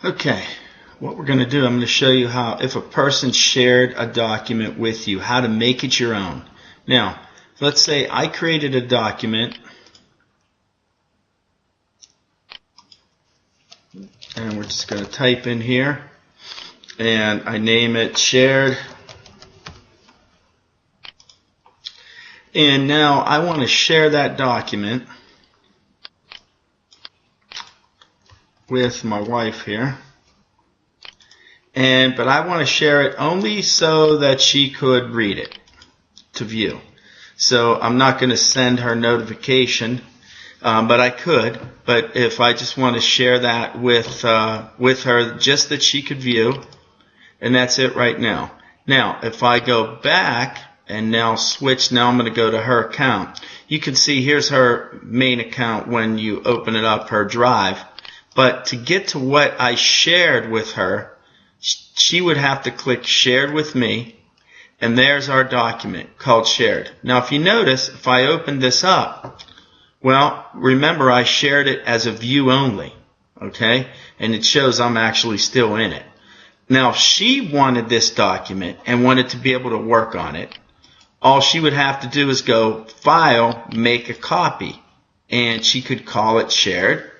Okay, what we're going to do, I'm going to show you how, if a person shared a document with you, how to make it your own. Now, let's say I created a document, and we're just going to type in here, and I name it shared. And now I want to share that document with my wife here. But I want to share it only so that she could read it to view. So I'm not going to send her notification, but I could. But if I just want to share that with her, just that she could view, and that's it right now. Now, if I go back and now switch, now I'm going to go to her account. You can see here's her main account when you open it up, her drive. But to get to what I shared with her, she would have to click Shared with Me, and there's our document called Shared. Now, if you notice, if I open this up, well, remember I shared it as a view only, okay? And it shows I'm actually still in it. Now, if she wanted this document and wanted to be able to work on it, all she would have to do is go File, Make a Copy, and she could call it Shared,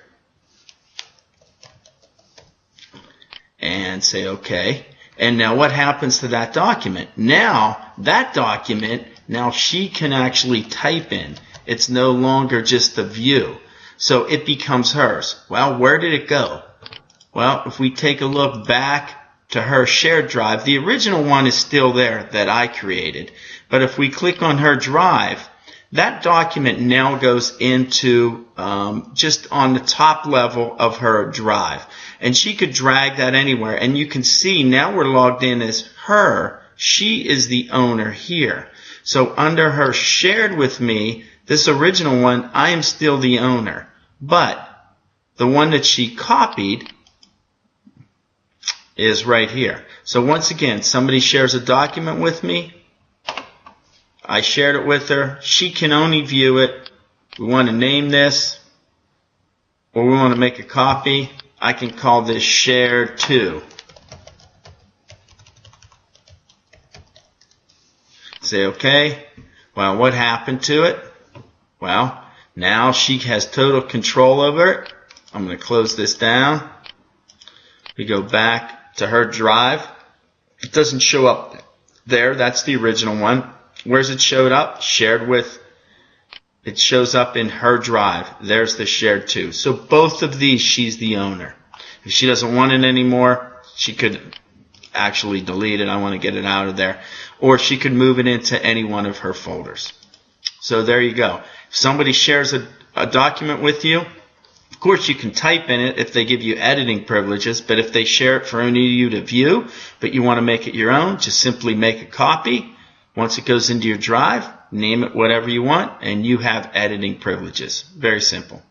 and say OK. And now what happens to that document? Now that document, now she can actually type in. It's no longer just a view. So it becomes hers. Well, where did it go? Well, if we take a look back to her shared drive, the original one is still there that I created. But if we click on her drive, that document now goes into just on the top level of her drive. And she could drag that anywhere. And you can see now we're logged in as her. She is the owner here. So under her shared with me, this original one, I am still the owner. But the one that she copied is right here. So once again, somebody shares a document with me. I shared it with her. She can only view it. We want to name this, or we want to make a copy. I can call this Shared To. Say OK. Well, what happened to it? Well, now she has total control over it. I'm going to close this down. We go back to her drive. It doesn't show up there. That's the original one. Where's it showed up? Shared with. It shows up in her drive. There's the Shared To. So both of these, she's the owner. If she doesn't want it anymore, she could actually delete it. I want to get it out of there. Or she could move it into any one of her folders. So there you go. If somebody shares a document with you, of course you can type in it if they give you editing privileges, but if they share it for only you to view, but you want to make it your own, just simply make a copy. Once it goes into your drive, name it whatever you want, and you have editing privileges. Very simple.